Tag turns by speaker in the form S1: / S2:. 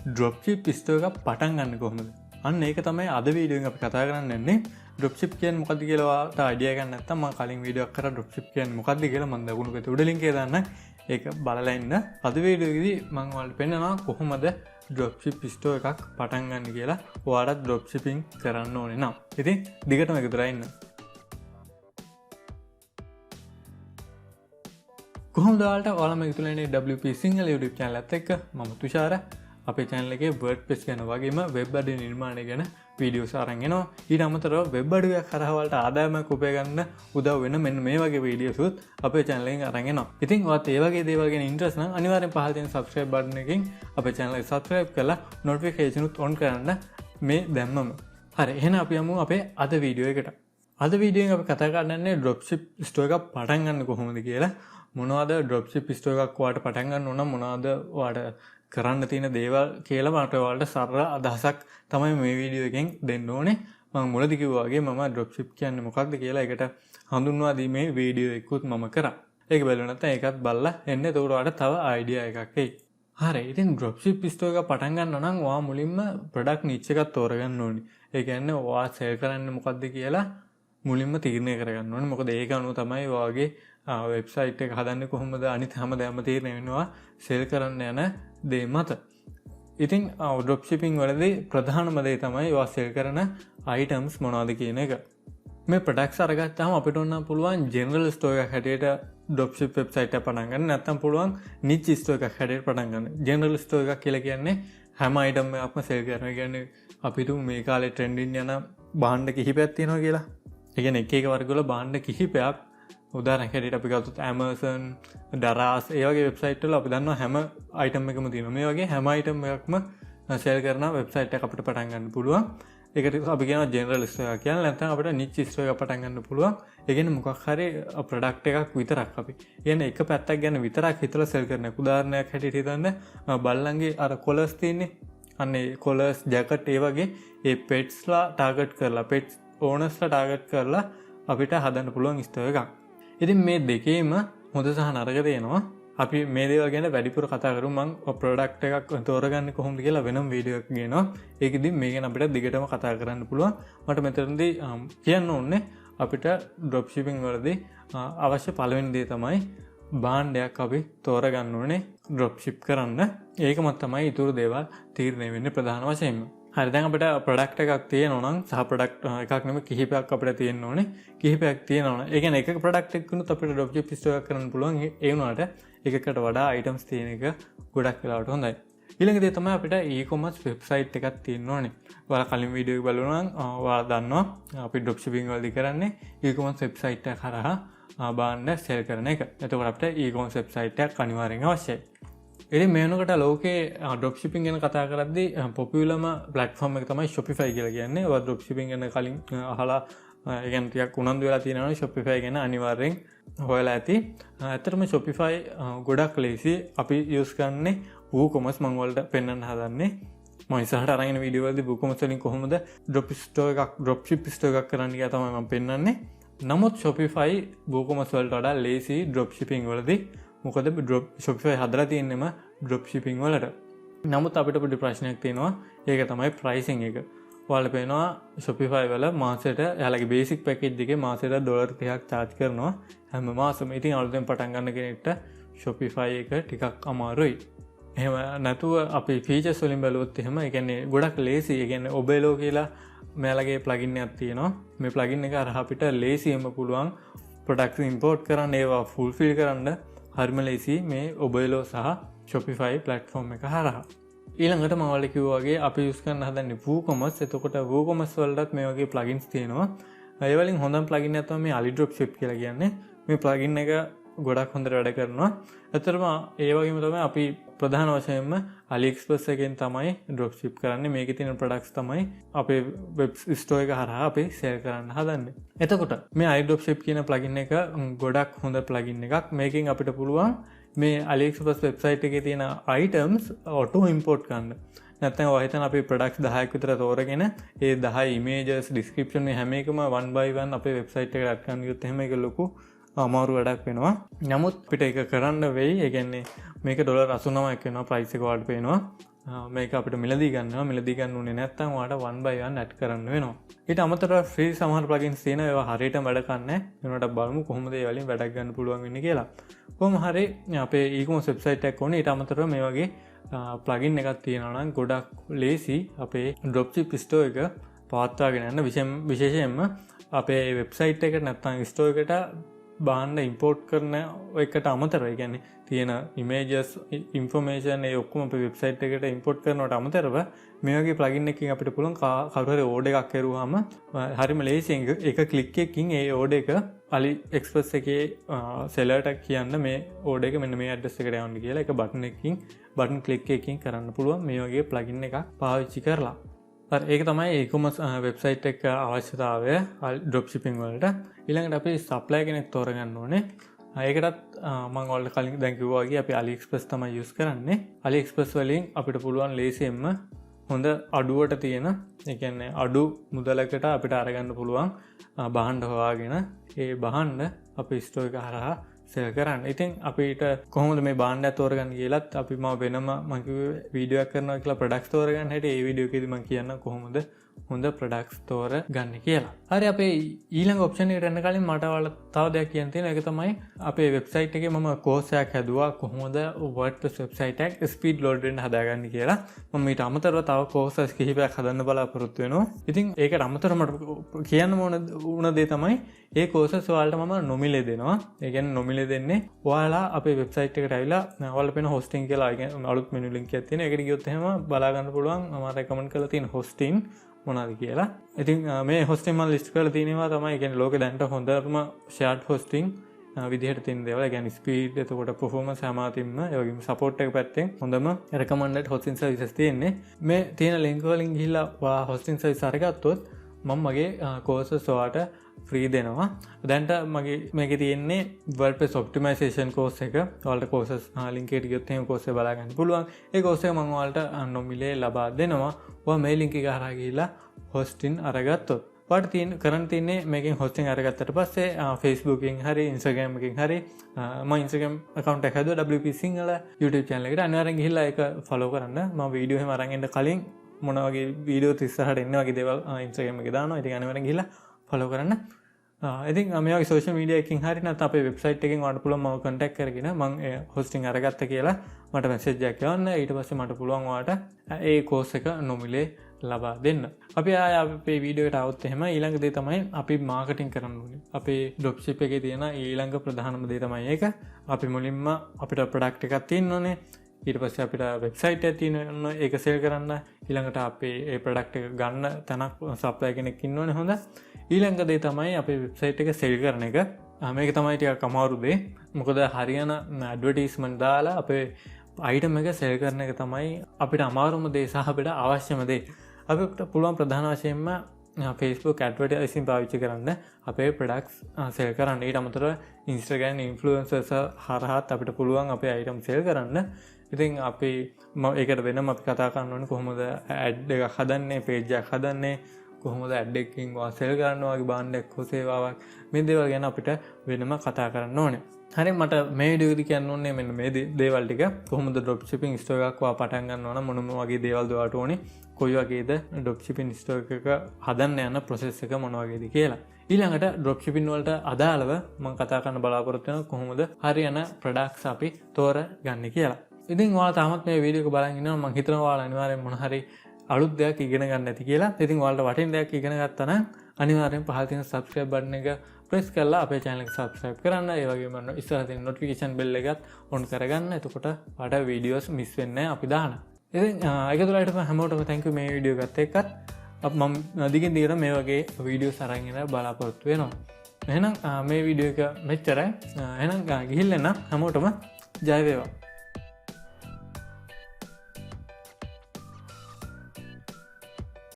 S1: Dropship store එකක් පටන් ගන්න කොහොමද? අන්න ඒක තමයි අද වීඩියෝ එකෙන් අපි කතා කරන්න යන්නේ. Dropship කියන්නේ මොකක්ද කියලා ඔයාලට අයිඩියා ගන්න නැත්නම් මම කලින් වීඩියෝ එකක් කරා Dropship කියන්නේ මොකක්ද කියලා මම දකුණු පැත්තේ උඩ ලින්ක් එක දාන්නම්. ඒක බලලා ඉන්න. අද වීඩියෝ එකේදී මම ඔයාලට පෙන්නනවා කොහොමද Dropship store එකක් පටන් ගන්න කියලා. ඔයාලට Dropshipping කරන්න ඕනේ නම්. ඉතින් දිගටම ඒක දරා ඉන්න. කොහොමද ඔයාලා මේක තුල ඉන්නේ WPSinhala YouTube channel එකත් එක්ක මම තුෂාර අපේ channel එකේ WordPress ගැන වගේම web අඩවි නිර්මාණය ගැන වීඩියෝස් අරන් එනවා. ඊට අමතරව web අඩවියක් කරා වලට ආදායමක් උපය ගන්න උදව් වෙන මෙන්න මේ වගේ වීඩියෝස් උත් අපේ channel එකෙන් අරන් එනවා. ඉතින් ඔයාලට මේ වගේ දේවල් ගැන ඉන්ට්‍රස්ට් නම් අනිවාර්යෙන් පහළ තියෙන subscribe button එකෙන් අපේ channel එක subscribe කරලා notification උත් on කරන්න මේ දැම්මම. හරි එහෙනම් අපි යමු අපේ අද වීඩියෝ එකට. අද වීඩියෝ එකෙන් අපි කතා කරන්නේ Dropship store එකක් පටන් ගන්න කොහොමද කියලා. මොනවද Dropship store එකක් ඔයාලට පටන් ගන්න ඕන මොනවද ඔයාලට කරන්න තියෙන දේවල් කියලා මට ඔයාලට සරල අදහසක් තමයි මේ වීඩියෝ එකෙන් දෙන්න ඕනේ. මම මුලදී කිව්වා වගේ මම Dropship කියන්නේ මොකක්ද කියලා ඒකට හඳුන්වා දීමේ වීඩියෝ එකකුත් මම කරා. ඒක බලුවා නැත්නම් ඒකත් බලලා එන්න. එතකොට ඔයාලට තව අයිඩියා එකක් එයි. හරි. ඉතින් Dropship store එක පටන් ගන්න නම් ඔයා මුලින්ම product niche එකක් තෝරගන්න ඕනේ. ඒ කියන්නේ ඔයා sell කරන්නේ මොකක්ද කියලා මුලින්ම තීරණය කරගන්න ඕනේ. මොකද ඒක අනුව තමයි ඔයාගේ වෙබ්සයිට් එක හදන්නේ කොහොමද අනිත් හැමදේම තීරණය වෙනවා sell කරන්න යන දේ මත. ඉතින් Dropshipping වලදී ප්‍රධානම දේ තමයි ඔයා sell කරන items මොනවද කියන එක. මේ products අරගත්තාම අපිට ඕන පුළුවන් general store එකක් හැටියට Dropship website එක පටන් ගන්න. නැත්නම් පුළුවන් niche store එකක් හැටියට පටන් ගන්න. general store එකක් කියලා කියන්නේ හැම item එකක්ම sell කරනවා. ඒ කියන්නේ අපිට මේ කාලේ trending යන භාණ්ඩ කිහිපයක් තියෙනවා කියලා. ඒ කියන්නේ එක එක වර්ගවල භාණ්ඩ කිහිපයක් උදාහරණයක් හැටියට අපි ගත්තොත් Amazon, Daraz ඒ වගේ වෙබ්සයිට් වල අපි දන්නවා හැම item එකම තියෙනවා. මේ වගේ හැම item එකක්ම sell කරන වෙබ්සයිට් එකක් අපිට පටන් ගන්න පුළුවන්. ඒකට අපි කියනවා general store එකක් කියලා. නැත්නම් අපිට niche store එකක් පටන් ගන්න පුළුවන්. ඒ කියන්නේ මොකක් හරි product එකක් විතරක් අපි. කියන්නේ එක පැත්තක් ගැන විතරක් හිතලා sell කරන එක. උදාහරණයක් හැටියට හිතන්න බල්ලන්ගේ අර collars තියෙන්නේ. අන්නේ collars, jacket ඒ වගේ ඒ petsලා target කරලා pets ඕනර්ස්ලා ටාගට් කරලා අපිට හදන්න පුළුවන් ස්ටෝර් එකක්. ඉතින් මේ දෙකේම හොඳ සහ නරක තියෙනවා. අපි මේ දේවල් ගැන වැඩිපුර කතා කරමු. මම ප්‍රොඩක්ට් එකක් තෝරගන්නේ කොහොමද කියලා වෙනම වීඩියෝ එකක් ගේනවා. ඒකෙදි මේ ගැන අපිට දිගටම කතා කරන්න පුළුවන්. මට මෙතනදී කියන්න ඕනේ අපිට Dropshipping වලදී අවශ්‍ය පළවෙනි දේ තමයි භාණ්ඩයක් අපි තෝරගන්න ඕනේ Dropship කරන්න. ඒකම තමයි ඊටු දේවල් තීරණය වෙන්නේ ප්‍රධාන වශයෙන්ම. හරි දැන් අපිට ප්‍රොඩක්ට් එකක් තියෙනවා නම් සහ ප්‍රොඩක්ට් එකක් නෙමෙයි කිහිපයක් අපිට තියෙන්න ඕනේ. කිහිපයක් තියෙනවා නම් ඒ කියන්නේ එකක ප්‍රොඩක්ට් එකකුත් අපිට Dropship store එකක් කරන්න පුළුවන්. ඒ වුණාට එකකට වඩා items තියෙන එක ගොඩක් වෙලාවට හොඳයි. ඊළඟ දේ තමයි අපිට e-commerce website එකක් තියෙන්න ඕනේ. ඔයාලා කලින් වීඩියෝ එක බලුවා නම් ඔයාලා දන්නවා අපි Dropshipping වලදී කරන්නේ e-commerce website එක කරා භාණ්ඩ sell කරන එක. එතකොට අපිට e-commerce website එකක් අනිවාර්යෙන් අවශ්‍යයි. ඉතින් මේ වෙනකොට ලෝකේ Dropshipping ගැන කතා කරද්දී පොපියුලර්ම platform එක තමයි Shopify කියලා කියන්නේ. ඔයා Dropshipping ගැන කලින් අහලා ඒ කියන්නේ ටිකක් උනන්දු වෙලා තියෙනවනේ Shopify ගැන අනිවාර්යෙන් හොයලා ඇති. ඇත්තටම Shopify ගොඩක් ලේසි. අපි use කරන්නේ WooCommerce මම වලට පෙන්වන්න හදන්නේ. මම ඉස්සරහට අරගෙන වීඩියෝ වලදී WooCommerce වලින් කොහොමද Dropship store එකක් කරන්න කියලා තමයි මම පෙන්වන්නේ. නමුත් Shopify WooCommerce වලට වඩා ලේසි Dropshipping වලදී. මොකද Shopify හදලා තියෙන්නේම Dropshipping වලට. නමුත් අපිට පොඩි ප්‍රශ්නයක් තියෙනවා. ඒක තමයි pricing එක. ඔයාලා පේනවා Shopify වල මාසෙට එයාලගේ basic package එකේ මාසෙට $30ක් charge කරනවා හැම මාසෙම. ඉතින් අලුතෙන් පටන් ගන්න කෙනෙක්ට Shopify එක ටිකක් අමාරුයි. එහෙම නැතුව අපි features වලින් බැලුවොත් එහෙම ඒ කියන්නේ ගොඩක් lazy. ඒ කියන්නේ Obelo කියලා මෙයාලගේ plugin එකක් තියෙනවා. මේ plugin එක අරහ අපිට lazyම පුළුවන් products import කරන්න ඒවා fulfill කරන්න හරිම ලේසි මේ Obelo සහ Shopify platform එක හරහා. ඊළඟට මම ඔයාලට කිව්වා වගේ අපි use කරන්න හදන්නේ WooCommerce. එතකොට WooCommerce වලටත් මේ වගේ plugins තියෙනවා. ඒ වලින් හොඳම plugin එක තමයි මේ aliDropship කියලා කියන්නේ. මේ plugin එක ගොඩක් හොඳට වැඩ කරනවා. ඇත්තටම ඒ වගේම තමයි අපි ප්‍රධාන වශයෙන්ම aliexpress එකෙන් තමයි Dropship කරන්නේ. මේකේ තියෙන products තමයි අපේ web store එක හරහා අපි sell කරන්න හදන්නේ. එතකොට මේ aliDropship කියන plugin එක ගොඩක් හොඳ plugin එකක්. මේකෙන් අපිට පුළුවන් මේ aliexpress website එකේ තියෙන items auto import කරන්න. නැත්නම් ඔය හිතන අපි products 10ක් විතර තෝරගෙන ඒ 10 images description මේ හැම එකම one by one අපේ website එකට add කරන්න ගියොත් එහෙම ඒක ලොකු අමාරු වැඩක් වෙනවා. නමුත් අපිට ඒක කරන්න වෙයි. ඒ කියන්නේ මේක $89ක් වෙනවා ප්‍රයිස් එක වලට පේනවා. මේක අපිට මිලදී ගන්නවා. මිලදී ගන්න උනේ නැත්නම් ඔයාලට 1 by 1 ඇඩ් කරන්න වෙනවා. ඊට අමතරව ෆ්‍රී සමහර ප්ලගින්ස් තියෙනවා. ඒවා හරියටම වැඩ කරන්නේ නැහැ. වෙනකොට බලමු කොහොමද ඒ වලින් වැඩක් ගන්න පුළුවන් වෙන්නේ කියලා. කොහොම හරි අපේ e-commerce website එකක් ඕනේ. ඊට අමතරව මේ වගේ ප්ලගින් එකක් තියෙනවා නම් ගොඩක් ලේසි අපේ dropship store එක පවත්වාගෙන යන්න. විශේෂයෙන්ම අපේ වෙබ්සයිට් එකට නැත්නම් ස්ටෝර් එකට බාන්න ඉම්පෝර්ට් කරන එකට අමතරව ඒ කියන්නේ තියෙන ඉමේජස් ඉන්ෆර්මේෂන් ඒ ඔක්කොම අපේ වෙබ්සයිට් එකට ඉම්පෝර්ට් කරනවට අමතරව මේ වගේ ප්ලගින් එකකින් අපිට පුළුවන් කවුරු හරි ඕඩර් එකක් කරුවාම හරිම ලේසියෙන් එක ක්ලික් එකකින් ඒ ඕඩර් එක aliexpress එකේ සෙලර්ට කියන්න මේ ඕඩර් එක මෙන්න මේ ඇඩ්‍රස් එකට යවන්න කියලා එක බටන් ක්ලික් එකකින් කරන්න පුළුවන් මේ වගේ ප්ලගින් එකක් පාවිච්චි කරලා. ඒක තමයි e-commerce වෙබ්සයිට් එක අවශ්‍යතාවය dropshipping වලට. ඊළඟට අපි සප්ලයර් කෙනෙක් තෝරගන්න ඕනේ. ඒකටත් මම ඔයාලට කලින් දැන් කිව්වා වගේ අපි aliexpress තමයි use කරන්නේ. aliexpress වලින් අපිට පුළුවන් ලේසියෙන්ම හොඳ අඩුවට තියෙන, ඒ කියන්නේ අඩු මුදලකට අපිට අරගන්න පුළුවන් භාණ්ඩ හොයාගෙන ඒ භාණ්ඩ අපේ ස්ටෝර් එක හරහා සෙල් කරන්න. ඉතින් අපිට කොහොමද මේ භාණ්ඩය තෝරගන්න කියලාත් අපි වෙනම මම කිව්වේ වීඩියෝ එකක් කරනවා කියලා ප්‍රොඩක්ට්ස් තෝරගන්න හැටි. ඒ වීඩියෝ එකේදී මම කියන්නම් කොහොමද හොඳ ප්‍රොඩක්ට්ස් තෝරගන්න කියලා. හරි, අපේ ඊළඟ ඔප්ෂන් එකට යන්න කලින් මට ඔයාලට තව දෙයක් කියන්න තියෙනවා. ඒක තමයි අපේ වෙබ්සයිට් එකේ මම කෝස් එකක් හැදුවා කොහොමද WordPress වෙබ්සයිට් එක ස්පීඩ් ලෝඩ් වෙන්න හදාගන්න කියලා. මම ඊට අමතරව තව කෝසස් කිහිපයක් හදන්න බලාපොරොත්තු වෙනවා. ඉතින් ඒකට අමතරව මට කියන්න ඕන දේ තමයි ඒ කෝසස් ඔයාලට මම නොමිලේ දෙනවා. ඒ කියන්නේ නොමිලේ දෙන්නේ ඔයාලා අපේ වෙබ්සයිට් එකට ඇවිල්ලා ඔයාලට පේන හොස්ටින් කියලා අලුත් මෙනු ලින්ක් එකක් තියෙනවා. ඒකට ගියොත් එහෙම බලා ගන්න පුළුවන් මම රෙකමන්ඩ් කරලා තියෙන හොස්ටින් මොනවද කියලා. ඉතින් මේ හොස්ටින් මම ලිස්ට් කරලා තියෙනවා තමයි. ඒ කියන්නේ ලෝකේ දැනට හොඳම ෂෙයාර්ඩ් හොස්ටින් විදිහට තියෙන දේවල්. ඒ කියන්නේ ස්පීඩ්, එතකොට performance හැමතින්ම ඒ වගේම support එක පැත්තෙන් හොඳම recommended hosting services තියෙන්නේ. මේ තියෙන link වලින් ගිහිල්ලා ඔයා hosting service අරගත්තොත් මම මගේ courses ඔයාට ෆ්‍රී දෙනවා. දැන්ට මගේ මේකේ තියෙන්නේ WordPress optimization course එක. ඔයාලට courses link එකට ගියොත් එහෙම course එක බලා ගන්න පුළුවන්. ඒ course එක මම ඔයාලට නොමිලේ ලබා දෙනවා. ඔයා මේ link එක හරහා ගිහිල්ලා hosting අරගත්තොත්. ඔයාලට කරන්න තියෙන්නේ මේකෙන් hosting අරගත්තට පස්සේ Facebook එකෙන් හරි Instagram එකෙන් හරි මම Instagram account එක හැදුවා WPSinhala YouTube channel එකට. අනිවාර්යෙන් ගිහිල්ලා ඒක follow කරන්න. මම වීඩියෝ එහෙම අරන් එන්න කලින් මොන වගේ වීඩියෝ 30ට එන්න වගේ දේවල් Instagram එකේ දානවා. ඉතින් අනිවාර්යෙන් ගිහිල්ලා follow කරන්න. ඉතින් මේ වගේ social media එකකින් හරි නැත්නම් අපේ website එකෙන් ඔයාලට පුළුවන් මම contact කරගෙන මම ඒ hosting අරගත්ත කියලා මට message එකක් යවන්න. ඊට පස්සේ මට පුළුවන් ඔයාලට ඒ course එක නොමිලේ ලබා දෙන්න. අපි අපේ වීඩියෝ එකට આવොත් එහෙම ඊළඟ දේ තමයි අපි මාකටිං කරන්න ඕනේ. අපේ dropship එකේ තියෙන ඊළඟ ප්‍රධානම දේ තමයි ඒක. අපි මුලින්ම අපිට product එකක් තියෙන්න ඕනේ. ඊට පස්සේ අපිට වෙබ්සයිට් එකක් තියෙන්න ඕනේ. ඒක සෙල් කරන්න. ඊළඟට අපේ ඒ product එක ගන්න තැනක් සප්ලයි කෙනෙක් ඉන්න ඕනේ. හොඳ. ඊළඟ දේ තමයි අපේ වෙබ්සයිට් එක සෙල් කරන එක. මේක තමයි ටිකක් අමාරු දේ. මොකද හරියන ඇඩ්වර්ටයිස්මන්ට් දාලා අපේ අයිටම් එක සෙල් කරන එක තමයි අපිට අමාරුම දේ සහ අපිට අවශ්‍යම දේ. අපිට පුළුවන් ප්‍රධාන වශයෙන්ම Facebook ඇඩ්වර්ටයිසින් පාවිච්චි කරන්න අපේ ප්‍රොඩක්ට්ස් සෙල් කරන්න. ඊට අමතරව Instagram ඉන්ෆ්ලුවෙන්සර්ස් හරහාත් අපිට පුළුවන් අපේ අයිටම් සෙල් කරන්න. ඉතින් අපි ඒකට වෙනම අපි කතා කරන්න ඕනේ කොහොමද ඇඩ් එකක් හදන්නේ, පේජ් එකක් හදන්නේ, කොහොමද ඇඩ් එකකින් සෙල් කරන්න වගේ බාණ්ඩයක් හෝ සේවාවක්, මේ දේවල් ගැන අපිට වෙනම කතා කරන්න ඕනේ. හරි, මට මේ වීඩියෝ එකේදී කියන්න ඕනේ මෙන්න මේ දේවල් ටික. කොහොමද dropshipping store එකක් පටන් ගන්නවා නම් මොන වගේ දේවල්ද ඔයාලට ඕනේ, කොයි වගේද dropshipping store එකක හදන්න යන process එක මොන වගේද කියලා. ඊළඟට dropshipping වලට අදාළව මම කතා කරන්න බලාපොරොත්තු වෙනවා කොහොමද හරියන products අපි තෝරගන්නේ කියලා. ඉතින් ඔයාලා තාමත් මේ වීඩියෝ එක බලන් ඉන්නවා. මම හිතනවා ඔයාලා අනිවාර්යෙන් මොන හරි අලුත් දෙයක් ඉගෙන ගන්න ඇති කියලා. ඉතින් ඔයාලට වටින දෙයක් ඉගෙන ගත්තා නම් අනිවාර්යෙන් පහළ තියෙන subscribe button එක press කරලා අපේ channel එක subscribe කරන්න. ඒ වගේම ඉස්සරහ තියෙන notification bell එකත් on කරගන්න. එතකොට ඔයාලට videos miss වෙන්නේ නැහැ අපි දාන. ඉතින් ඒක තුලට හැමෝටම thank you මේ වීඩියෝ එකත් එක්කත්. මම දිගින් දිගට මේ වගේ videos අරන් එන බලාපොරොත්තු වෙනවා. එහෙනම් මේ වීඩියෝ එක මෙච්චරයි. එහෙනම් ගිහිල්ලා නම් හැමෝටම ජය වේවා.